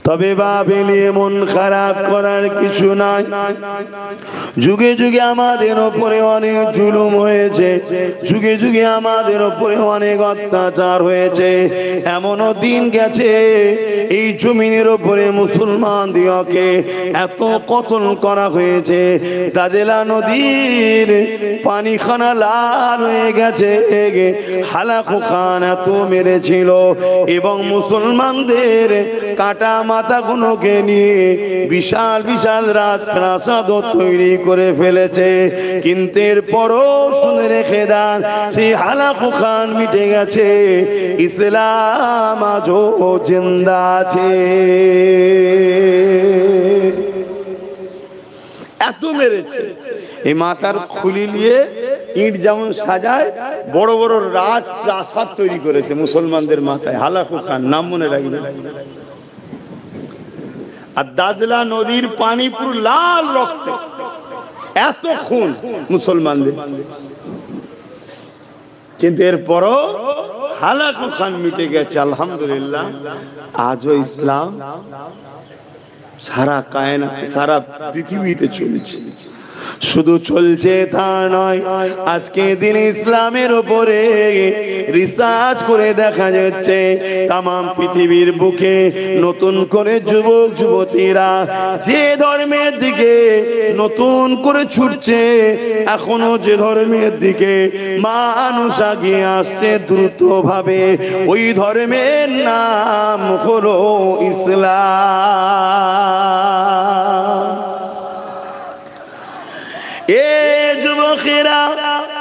তবে ভাবলে মন খারাপ করার কিছু নাই। যুগে যুগে আমাদের উপরে অনেক জুলুম হয়েছে, যুগে যুগে আমাদের উপরে অনেক অত্যাচার হয়েছে। এমনও দিন গেছে এই জমিনের উপরে মুসলমান দিওকে এত কতল করা হয়েছে, দাজেলা নদীর পানিখানা লাল হয়ে গেছে। হালাকু খান এত মেরেছিল এবং মুসলমানদের কাটা মাথাগুলোকে নিয়ে বিশাল বিশাল রাজপ্রাসাদ তৈরি করে ফেলেছে। কিন্তু এরপরও শুনে রেখে দেন, সেই হালাকু খান মিটে গেছে, ইসলাম আজও জিন্দা আছে। এত মেরেছে। এই মাথার খুলি নিয়ে ইট যেমন সাজায়, বড় বড় রাজপ্রাসাদ তৈরি করেছে মুসলমানদের মাথায়। হালাকু খান নাম মনে রাখবে। আর দাজলা নদীর পানি পুরো লাল রক্তে, এত খুন মুসলমানদের। কিন্তু এরপরও হালাকু খান মিটে গেছে, আলহামদুলিল্লাহ। আজও ইসলাম সারা কায়নাতে, সারা পৃথিবীতে চলছে। শুধু চলছে তা নয়, আজকে দিন ইসলামের উপরে রিসার্চ করে দেখা যাচ্ছে তাম পৃথিবীর বুকে নতুন করে যুবক যুবতীরা যে ধর্মের দিকে নতুন করে ছুটছে, এখনো যে ধর্মের দিকে মানুষ এগিয়ে আসছে দ্রুত ভাবে, ওই ধর্মের নাম হলো ইসলাম। এ যুবকেরা,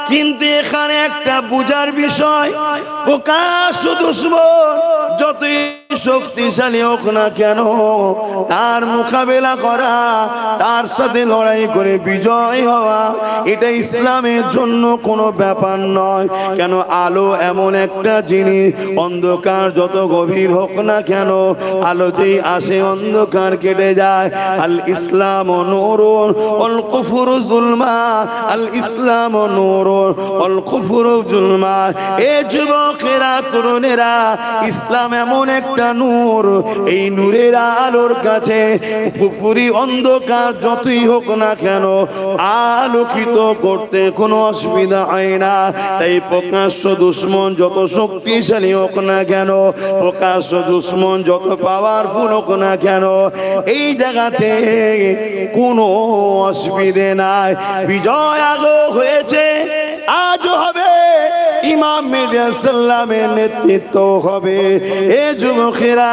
কিন্তু এখানে একটা বুঝার বিষয়, প্রকাশ্য দুশমন যতই শক্তিশালী হোক না কেন, তার মোকাবেলা করা, তার সাথে লড়াই করে বিজয় হওয়া, এটা ইসলামের জন্য কোনো ব্যাপার নয়। কেন, আলো এমন একটা জিনিস, অন্ধকার যত গভীর হোক না কেন, আলো যেই আসে অন্ধকার কেটে যায়। আল ইসলাম নূরুন ওয়াল কুফরু যুলমা, আল ইসলাম নূরুন ওয়াল কুফরু যুলমা। এ যুবকেরা, তরুণেরা, ইসলাম এমন একটা নূর, এই নূরের আলোর কাছে কুফরি অন্ধকার যতই হোক না কেন আলোকিত করতে কোনো অসুবিধা হয় না। তাই প্রকাশ্য দুশমন যত শক্তিশালী হোক না কেন, প্রকাশ্য দুশমন যত পাওয়ারফুল হোক না কেন, এই জায়গাতে কোনো অসুবিধে নাই। বিজয় আগো হয়েছে, আজও হবে। ইমাম মেহেদী সাল্লামের নেতৃত্ব হবে। এ যুবকেরা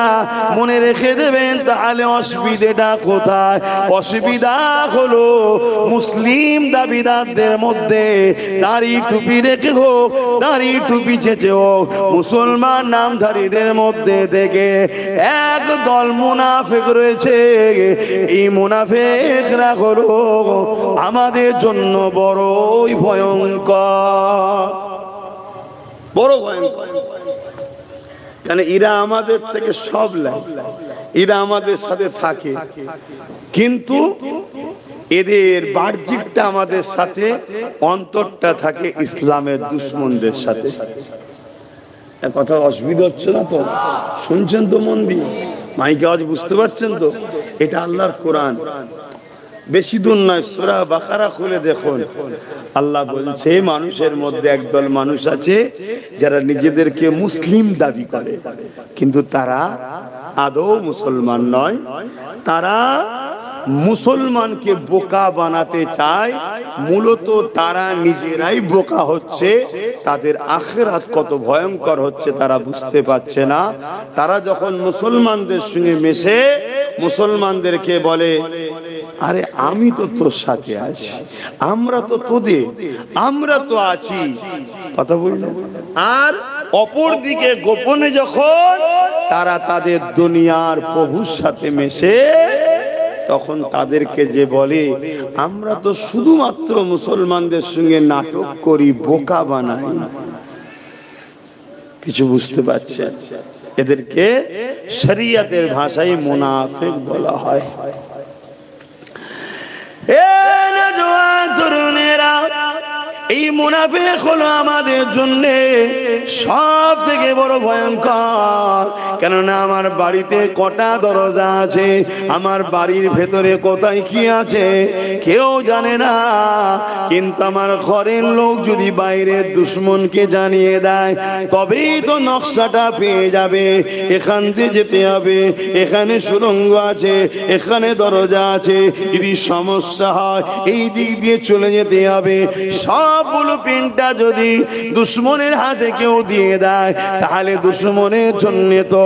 মনে রেখে দেবেন, তাহলে অসুবিধাটা কোথায়? অসুবিধা হলো মুসলিম দাবিদারদের মধ্যে দাড়ি টুপি রেখে হোক, দাড়ি টুপি চেঁচে হোক, মুসলমান নামধারীদের মধ্যে থেকে এক দল মুনাফিক রয়েছে। এই মুনাফিকরা হলো আমাদের জন্য বড়ই ভয়ঙ্কর, বড় ভয়ঙ্কর। কারণ এরা আমাদের থেকে সব লাই, এরা আমাদের সাথে থাকে, কিন্তু এদের বাহ্যিকটা আমাদের সাথে, অন্তরটা থাকে ইসলামের দুশমনদের সাথে। কথা অসুবিধা হচ্ছে না তো? শুনছেন তো মন দিয়ে? মাইকে আওয়াজ বুঝতে পারছেন তো? এটা আল্লাহর কোরআন, বেশি দূর নয়, সূরা বাকারা খুলে দেখুন। আল্লাহ বলছে, মানুষের মধ্যে একদল মানুষ আছে যারা নিজেদেরকে মুসলিম দাবি করে, কিন্তু তারা আদৌ মুসলমান নয়। তারা মুসলমানকে বোকা বানাতে চায়। মূলত তারা নিজেরাই বোকা হচ্ছে। তাদের আখিরাত কত ভয়ঙ্কর হচ্ছে তারা বুঝতে পারছে না। তারা যখন মুসলমানদের সঙ্গে মেশে, মুসলমানদেরকে বলে, আরে আমি তো তোর সাথে আছি, আমরা তো তোদের, আমরা তো আছি, কথা বললেন। আর অপর দিকে গোপনে যখন তারা তাদের দুনিয়ার প্রভুর সাথে মেশে, তখন তাদেরকে যে বলে, আমরা তো শুধুমাত্র মুসলমানদের সঙ্গে নাটক করি, বোকা বানাই। কিছু বুঝতে পারছেন? এদেরকে শরিয়তের ভাষায় মুনাফিক বলা হয়। এই মুনাফিক হলো আমাদের জন্য সব থেকে বড় ভয়ঙ্কর। কেননা আমার বাড়িতে কটা দরজা আছে, আমার বাড়ির ভেতরে কোথায় কি আছে কেউ জানে না, কিন্তু আমার ঘরের লোক যদি বাইরের দুশ্মনকে জানিয়ে দেয় তবেই তো নকশাটা পেয়ে যাবে। এখান দিয়ে যেতে হবে, এখানে সুড়ঙ্গ আছে, এখানে দরজা আছে, যদি সমস্যা হয় এই দিক দিয়ে চলে যেতে হবে। সব ব্লুপ্রিন্টটা যদি দুশ্মনের হাতে কেউ দিয়ে দেয় তাহলে দুশ্মনের জন্য তো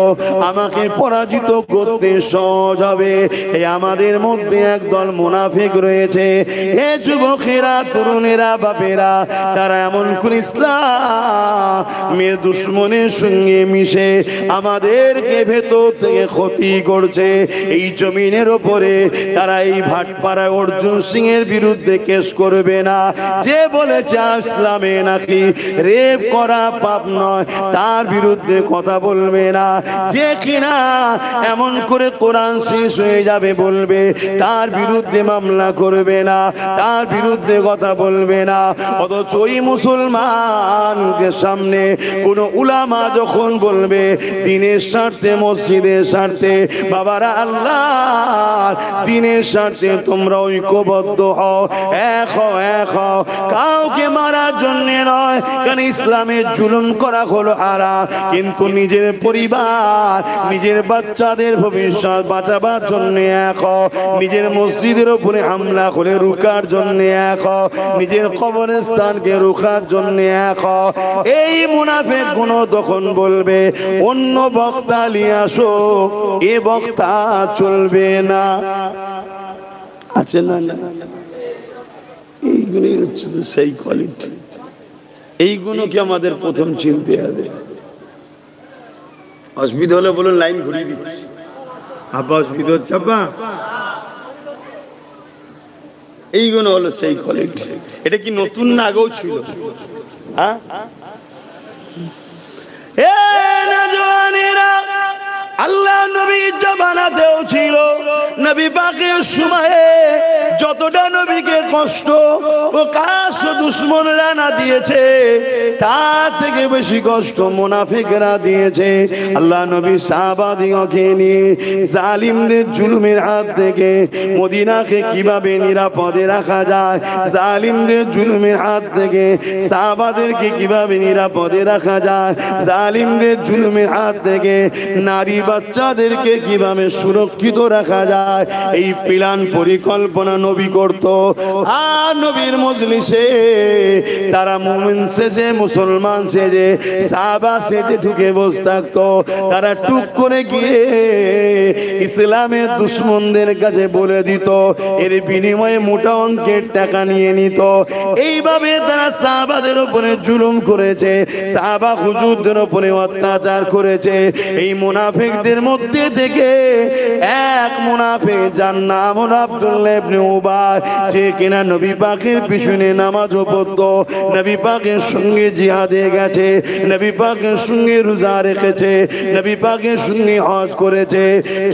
আমাকে পরাজিত করতে সহজ হবে। এই আমাদের মধ্যে একদল মুনাফিক রয়েছে। হে যুবকেরা, তরুণেরা, বাপেরা, তারা এমন করে ইসলামের দুশ্মনের সঙ্গে মিশে আমাদেরকে ভেতর থেকে ক্ষতি করছে। এই জমিনের ওপরে তারা এই ভাটপাড়ায় অর্জুন সিং এর বিরুদ্ধে কেস করবে না, যে বলেছে ইসলামে নাকি রেপ করা পাপ নয় তার বিরুদ্ধে কথা বলবে না, যে কিনা এমন করে কোরআন শেষ হয়ে যাবে বলবে তার বিরুদ্ধে মামলা করবে না, তার বিরুদ্ধে কথা বলবে না। অথচ ওই মুসলমানকে সামনে কোন উলামা যখন বলবে দিনের স্বার্থে, মসজিদের স্বার্থে, বাবারা আল্লাহ দিনের স্বার্থে তোমরা ঐক্যবদ্ধ হও, এক হও, এক হও, কাউকে মারার জন্য নয়, কারণ ইসলামের জুলুম করা হলো হারাম, কিন্তু নিজের পরিবার, নিজের বাচ্চাদের ভবিষ্যৎ বাঁচাবার জন্য এক হও, নিজের মসজিদের উপরে হামলা করে রুকার জন্য এক হও, নিজের কবরস্থানকে রুখার জন্য এক হও। এই মুনাফিক গুণ তখন বলবে অন্য বক্তা নিয়ে আসো, এ বক্তা চলবে না। আছে না? এইগুলোই হচ্ছে তো সেই কোয়ালিটি। এইগুলোকে আমাদের প্রথম চিনতে হবে। অসুবিধা হলে বলুন, লাইন ঘুরিয়ে দিচ্ছি। আব্বা অসুবিধা হচ্ছে আব্বা? এইগুলো হলো সেই কোয়ালিটি। এটা কি নতুন না, আগেও ছিল? হ্যাঁ, আল্লাহ নবীর জামানাতেও ছিল। নবী পাকের সময়ে যতটা নবীকে কষ্ট ও কাশ দুশ্মনরা না দিয়েছে তার থেকে বেশি কষ্ট মুনাফিকরা দিয়েছে। আল্লাহ নবী সাহাবাদিগকে নিয়ে জালিমদের জুলুমের হাত থেকে মদিনাকে কিভাবে নিরাপদে রাখা যায়, জালিমদের জুলুমের হাত থেকে সাহাবাদেরকে কিভাবে নিরাপদে রাখা যায়, জালিমদের জুলুমের হাত থেকে নারী বাচ্চাদেরকে কিভাবে সুরক্ষিত রাখা যায়, এই প্ল্যান পরিকল্পনা নবী করত। আর নবীর মজলিসে তারা মুমিন সেজে, মুসলমান সেজে, সাহাবা সেজে ঢুকে বসে থাকতো। তারা টুক করে গিয়ে ইসলামের দুশ্মনদের কাছে বলে দিত, এর বিনিময়ে মোটা অঙ্কের টাকা নিয়ে নিত। এইভাবে তারা সাহাবাদের উপরে জুলুম করেছে, সাহাবা হুজুরদের উপরে অত্যাচার করেছে। এই মুনাফিকদের মধ্যে থেকে এক মুনাফিক যার নাম হলো আব্দুল্লাহ ইবনে উবাই, যে কিনা নবী পাকের পিছনে নামাজও পড়তো, নবী পাকের সঙ্গে জিহাদে গেছে, নবী পাকের সঙ্গে রোজা রেখেছে, নবী পাকের সঙ্গে হজ করেছে।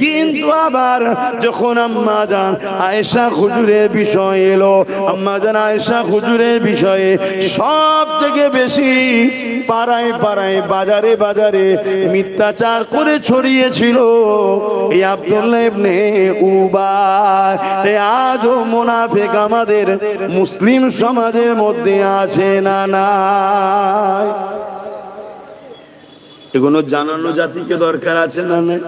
কিন্তু আবার যখন আম্মা জান আয়েশা হুজুরের বিষয় এলো, আম্মা জান আয়েশা হুজুরের বিষয়ে সব থেকে বেশি পাড়ায় পাড়ায়, বাজারে বাজারে মিথ্যাচার করে ছড়িয়েছিল এই আব্দুল্লাহ ইবনে উবাই। তাই আজও মুনাফিক আমাদের মুসলিম সমাজের মধ্যে আছে না নাই? এগুলো জানানো জাতিকে দরকার আছে না নাই?